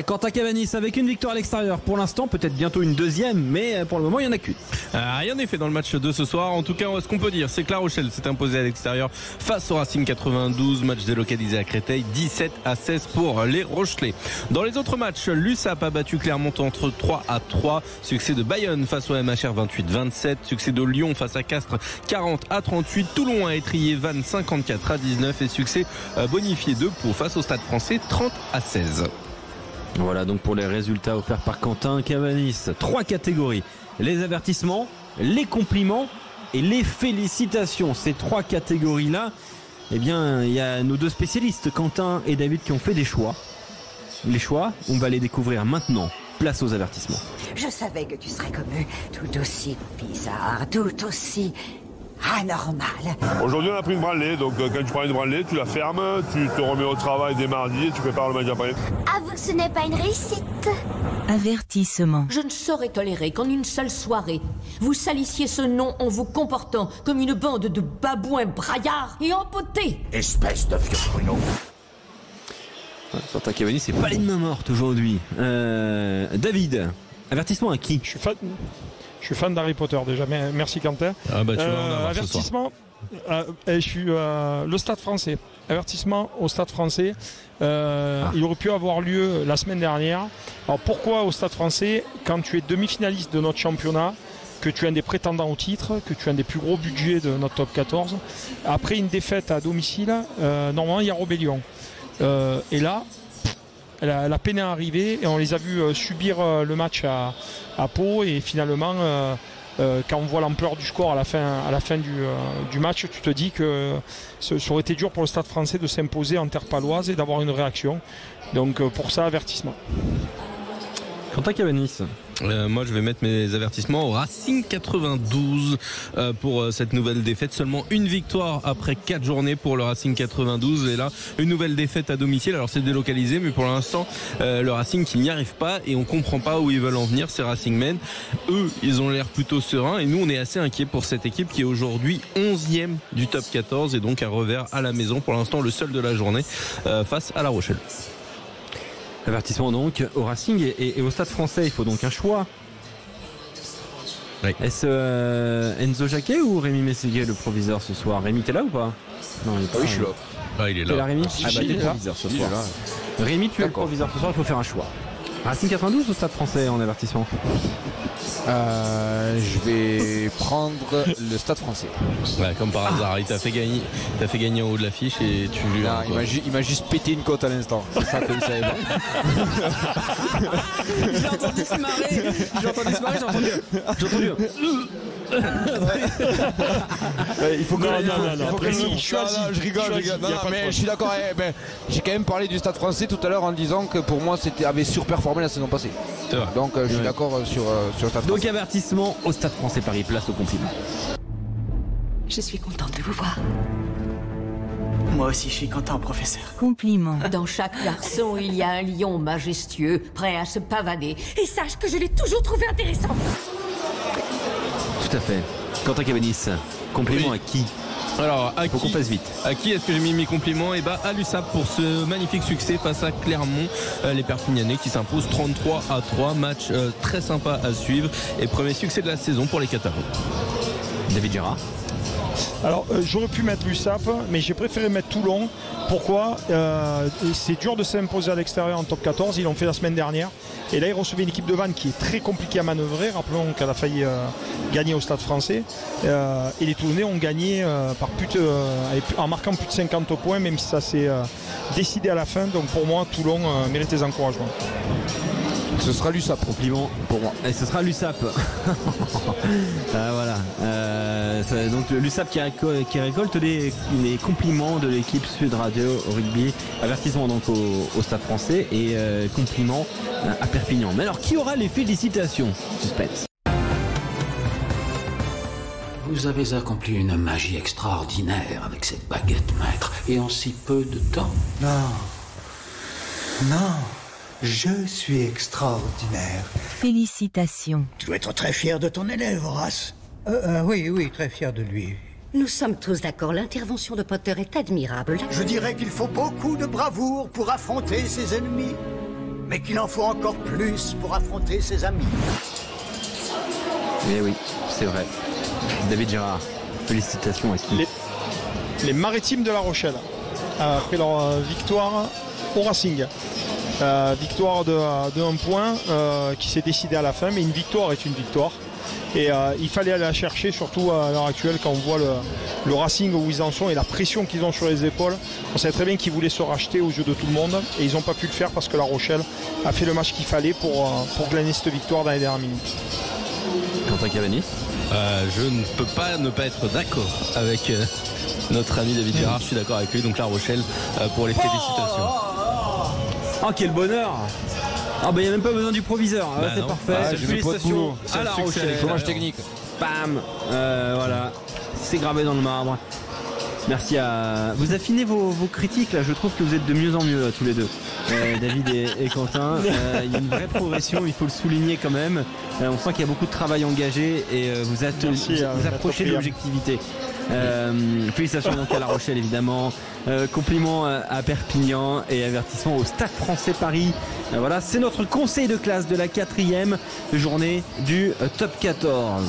Quentin Cavanis avec une victoire à l'extérieur pour l'instant, peut-être bientôt une deuxième, mais pour le moment il n'y en a qu'une. Rien n'est fait dans le match de ce soir. En tout cas, ce qu'on peut dire, c'est que La Rochelle s'est imposée à l'extérieur face au Racing 92. Match délocalisé à Créteil, 17-16 pour les Rochelais. Dans les autres matchs, l'USAP a battu Clermont entre 3-3. Succès de Bayonne face au MHR 28-27. Succès de Lyon face à Castres 40-38. Toulon a étrillé Vannes 54-19. Et succès bonifié de Pau face au Stade Français 30-16. Voilà donc pour les résultats offerts par Quentin Cavanis. 3 catégories. Les avertissements, les compliments et les félicitations. Ces 3 catégories-là, eh bien, il y a nos 2 spécialistes, Quentin et David, qui ont fait des choix. Les choix, on va les découvrir maintenant. Place aux avertissements. Je savais que tu serais comme eux, tout aussi bizarre, tout aussi anormal. Aujourd'hui, on a pris une branlée, donc quand tu prends une branlée, tu la fermes, tu te remets au travail dès mardi et tu prépares le match après. Avoue que ce n'est pas une réussite. Avertissement. Je ne saurais tolérer qu'en une seule soirée, vous salissiez ce nom en vous comportant comme une bande de babouins braillards et empotés. Espèce de vieux pruneau. Quentin Cavanis, c'est pas les mains mortes aujourd'hui. David, avertissement à qui? Je suis fan d'Harry Potter déjà, merci Quentin. Tu vas en avoir avertissement, je suis le Stade Français. Avertissement au Stade Français. Il aurait pu avoir lieu la semaine dernière. Alors pourquoi au Stade Français? Quand tu es demi-finaliste de notre championnat, que tu es un des prétendants au titre, que tu as un des plus gros budgets de notre top 14, après une défaite à domicile, normalement il y a rébellion. Et là, elle a peiné à arriver et on les a vus subir le match à Pau et finalement quand on voit l'ampleur du score à la fin du match, tu te dis que ça aurait été dur pour le Stade Français de s'imposer en terre paloise et d'avoir une réaction. Donc pour ça, avertissement. Quentin Cavanis. Moi je vais mettre mes avertissements au Racing 92 pour cette nouvelle défaite. Seulement une victoire après 4 journées pour le Racing 92 et là une nouvelle défaite à domicile. Alors c'est délocalisé mais pour l'instant le Racing qui n'y arrive pas et on comprend pas où ils veulent en venir, ces Racing Men. Eux ils ont l'air plutôt sereins et nous on est assez inquiets pour cette équipe qui est aujourd'hui 11e du top 14 et donc un revers à la maison, pour l'instant le seul de la journée face à La Rochelle. Avertissement donc au Racing et au Stade Français, il faut donc un choix. Oui. Est-ce Enzo Jacquet ou Rémi Mességuier le proviseur ce soir? Rémi, t'es là ou pas? Non, il est pas. Oui, je suis là. Il est là. T'es là, Rémi? T'es le proviseur ce soir. Rémi, tu es le proviseur ce soir, il faut faire un choix. Racing 92 ou Stade Français en avertissement? Je vais prendre le Stade Français. Ouais, comme par hasard, il t'a fait gagner en haut de l'affiche et tu lui as. Il m'a juste pété une côte à l'instant. C'est ça qu'il savait pas. J'ai entendu se marrer. J'ai entendu. Il faut que je rigole. Non, mais je suis d'accord. J'ai quand même parlé du Stade Français tout à l'heure en disant que pour moi c'était avait surperformé la saison passée. Donc je suis d'accord sur le Stade Français. Donc avertissement au Stade Français Paris, place au compliment. Je suis contente de vous voir. Moi aussi, je suis content, professeur. Compliment. Dans chaque garçon, il y a un lion majestueux, prêt à se pavader. Et sache que je l'ai toujours trouvé intéressant. Tout à fait. Quentin Cavanis, compliment à qui? Alors, il faut qu'on passe vite. À qui est-ce que j'ai mis mes compliments? Et à l'USAP pour ce magnifique succès face à Clermont, les Perpignanais qui s'imposent 33-3, match très sympa à suivre et premier succès de la saison pour les Catarons. David Gérard. Alors j'aurais pu mettre l'USAP mais j'ai préféré mettre Toulon. Pourquoi? C'est dur de s'imposer à l'extérieur en top 14, ils l'ont fait la semaine dernière et là ils recevaient une équipe de Vannes qui est très compliquée à manœuvrer. Rappelons qu'elle a failli gagner au Stade Français et les Toulonnais ont gagné en marquant plus de 50 points, même si ça s'est décidé à la fin. Donc pour moi Toulon mérite les encouragements. Ce sera l'USAP. Compliment pour moi. Et ce sera l'USAP. Voilà. Donc l'USAP qui récolte les compliments de l'équipe Sud Radio au rugby. Avertissement donc au Stade Français et compliments à Perpignan. Mais alors qui aura les félicitations? Suspense. Vous avez accompli une magie extraordinaire avec cette baguette, maître, et en si peu de temps. Non. Je suis extraordinaire. Félicitations. Tu dois être très fier de ton élève, Horace. Oui, très fier de lui. Nous sommes tous d'accord, l'intervention de Potter est admirable. Je dirais qu'il faut beaucoup de bravoure pour affronter ses ennemis. mais qu'il en faut encore plus pour affronter ses amis. Eh oui, c'est vrai. David Gérard, félicitations à qui? Les Maritimes de La Rochelle, après leur victoire au Racing. Victoire de 1 point qui s'est décidée à la fin, mais une victoire est une victoire. Et il fallait aller la chercher, surtout à l'heure actuelle, quand on voit le Racing où ils en sont et la pression qu'ils ont sur les épaules. On savait très bien qu'ils voulaient se racheter aux yeux de tout le monde et ils n'ont pas pu le faire parce que La Rochelle a fait le match qu'il fallait pour glaner cette victoire dans les dernières minutes. Quentin Cavanis, je ne peux pas ne pas être d'accord avec notre ami David Gérard. Je suis d'accord avec lui. Donc La Rochelle pour les félicitations. Oh, quel bonheur! Ah bah il n'y a même pas besoin du proviseur, c'est non. parfait. Félicitations à La Rochelle. Chômage technique. Bam, voilà, c'est gravé dans le marbre. Merci à vous. Affinez vos critiques là. Je trouve que vous êtes de mieux en mieux là, tous les deux, David et Quentin. Il y a une vraie progression, il faut le souligner quand même. On sent qu'il y a beaucoup de travail engagé et vous approchez de l'objectivité. Félicitations donc à La Rochelle évidemment. Compliments à Perpignan et avertissement au Stade Français Paris. Voilà, c'est notre conseil de classe de la 4e journée du top 14.